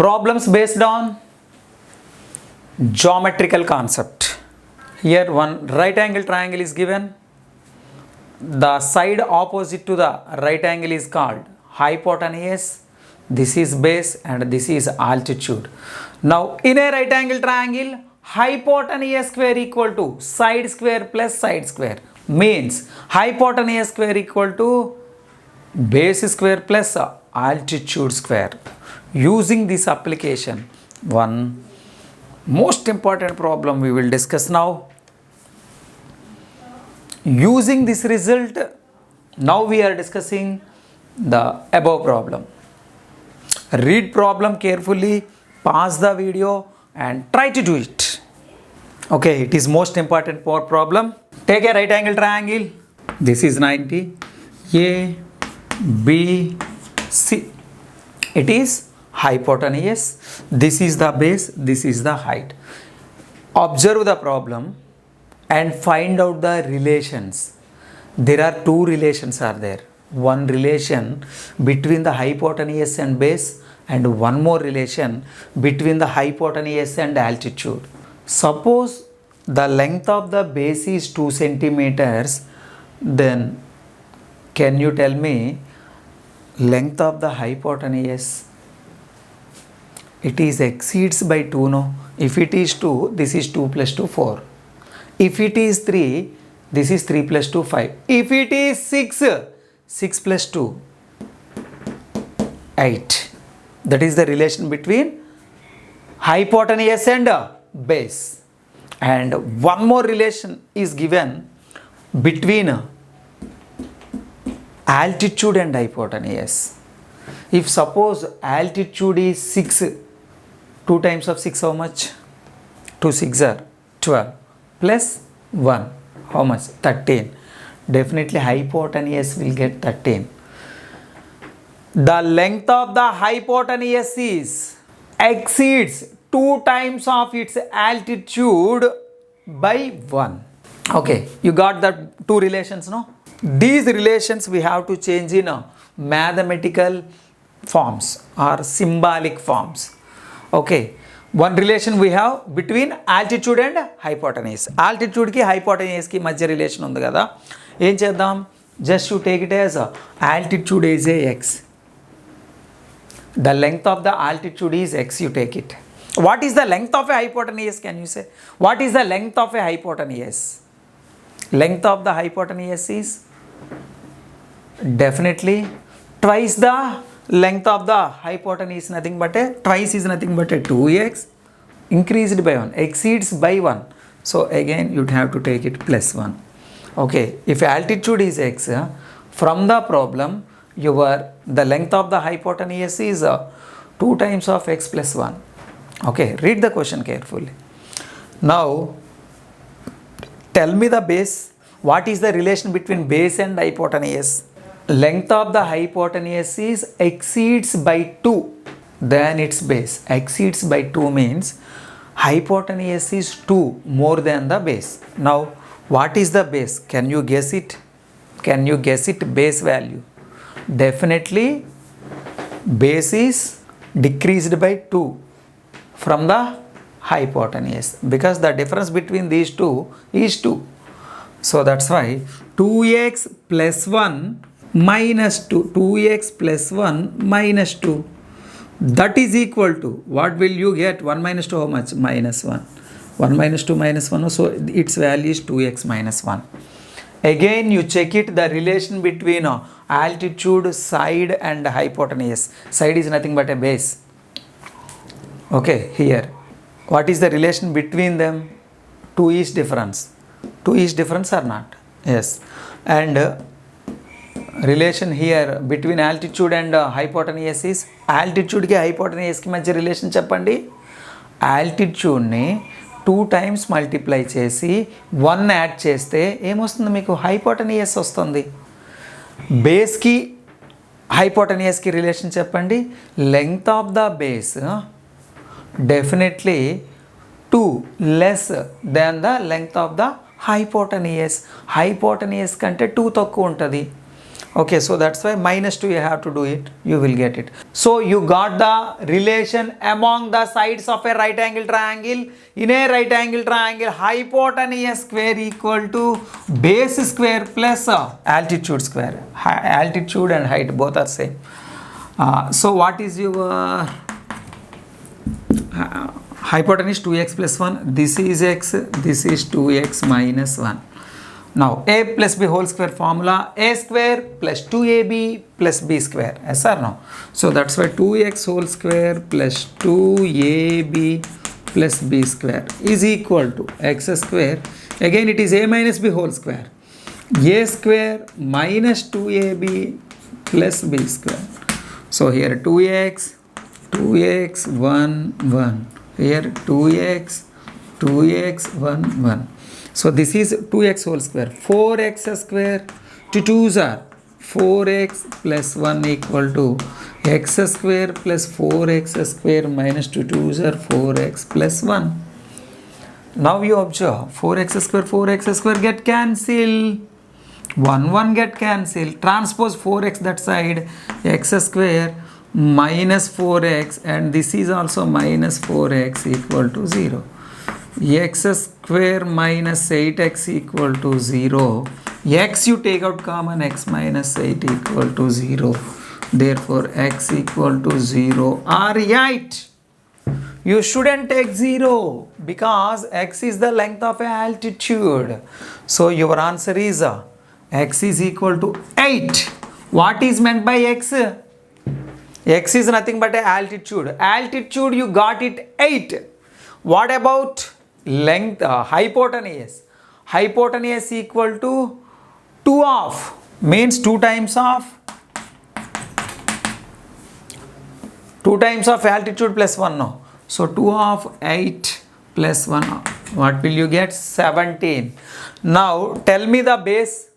Problems based on geometrical concept. Here one right angle triangle is given. The side opposite to the right angle is called hypotenuse. This is base and this is altitude. Now in a right angle triangle, hypotenuse square equal to side square plus side square, means hypotenuse square equal to base square plus altitude square. Using this application, one most important problem we will discuss now. Using this result, now we are discussing the above problem. Read problem carefully, pause the video and try to do it. Okay, it is most important for problem. Take a right angle triangle. This is 90. A, B, C. It is hypotenuse. This is the base. This is the height. Observe the problem and find out the relations. There are two relations are there. One relation between the hypotenuse and base and one more relation between the hypotenuse and altitude. Suppose the length of the base is 2 centimeters, then can you tell me length of the hypotenuse? It is exceeds by 2, no? If it is 2, this is 2 plus 2, 4. If it is 3, this is 3 plus 2, 5. If it is 6, 6 plus 2, 8. That is the relation between hypotenuse and base. And one more relation is given between altitude and hypotenuse. If suppose altitude is 6, 2 times of 6 how much? 2 6 are 12 plus 1 how much? 13. Definitely hypotenuse will get 13. The length of the hypotenuse is exceeds 2 times of its altitude by 1. Okay, you got the two relations, no? These relations we have to change in mathematical forms or symbolic forms. Okay, one relation we have between altitude and hypotenuse. Altitude ki hypotenuse ki madhya relation undi kada. Em cheddam? Just you take it as altitude is a x. The length of the altitude is x, you take it. What is the length of a hypotenuse, can you say? What is the length of a hypotenuse? Length of the hypotenuse is definitely twice the length of the hypotenuse, nothing but a twice is nothing but a 2x increased by 1, exceeds by 1. So again you have to take it plus 1. Okay, if altitude is x, from the problem the length of the hypotenuse is 2 times of x plus 1. Okay, read the question carefully. Now tell me the base. What is the relation between base and hypotenuse? Length of the hypotenuse is exceeds by 2 than its base. Exceeds by 2 means hypotenuse is 2 more than the base. Now what is the base? Can you guess it? Can you guess it base value? Definitely base is decreased by 2 from the hypotenuse because the difference between these two is 2. So that's why 2x plus 1 minus 2, 2x plus 1 minus 2, that is equal to, what will you get? 1 minus 2 how much? Minus 1. 1 minus 2 minus 1, so its value is 2x minus 1. Again you check it, the relation between altitude, side and hypotenuse. Side is nothing but a base. Okay, here what is the relation between them? 2 is difference. 2 is difference or not? Yes. And relation here between altitude and hypotenuse is, altitude ki hypotenuse ki madhya relation cheppandi. Altitude ni 2 times multiply chesi 1 add cheste em vastundi meeku? Hypotenuse vastundi. Base ki hypotenuse ki relation cheppandi. Length of the base definitely 2 less than the length of the hypotenuse. Hypotenuse కంటే 2 తక్కువ ఉంటుంది. Okay, so that's why minus 2 you have to do it, you will get it. So you got the relation among the sides of a right angle triangle. In a right angle triangle, hypotenuse square equal to base square plus altitude square. Altitude and height both are same. So what is your hypotenuse? 2x plus 1, this is x, this is 2x minus 1. Now a plus b whole square formula, a square plus 2ab plus b square, yes or no? So that's why 2x whole square plus 2ab plus b square is equal to x square. Again it is a minus b whole square, a square minus 2ab plus b square. So here 2x 1 1, here 2x 1 1. So this is 2x whole square, 4x square, 2 2s are 4x plus 1 equal to x square plus 4x square minus 2 2s are 4x plus 1. Now you observe 4x square get cancelled, 1 1 get cancelled, transpose 4x that side, x square minus 4x, and this is also minus 4x equal to 0. X square minus 8x equal to 0. X you take out common, x minus 8 equal to 0. Therefore x equal to 0 are right. You shouldn't take 0 because x is the length of a altitude. So your answer is x is equal to 8. What is meant by x? X is nothing but a altitude. Altitude you got it 8. What about length? Hypotenuse. Hypotenuse equal to 2 of, means 2 times of altitude plus 1, no. So 2 of 8 plus 1, what will you get? 17. Now tell me the base.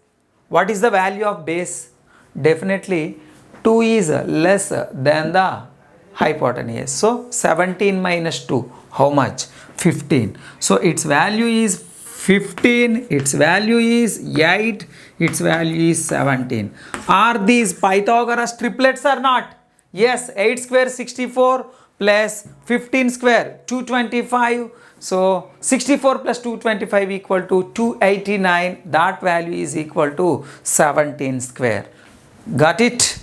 What is the value of base? Definitely 2 is less than the hypotenuse. So 17 minus 2, how much? 15. So its value is 15, its value is 8, its value is 17. Are these Pythagoras triplets or not? Yes, 8 square 64 plus 15 square 225. So 64 plus 225 equal to 289. That value is equal to 17 square. Got it?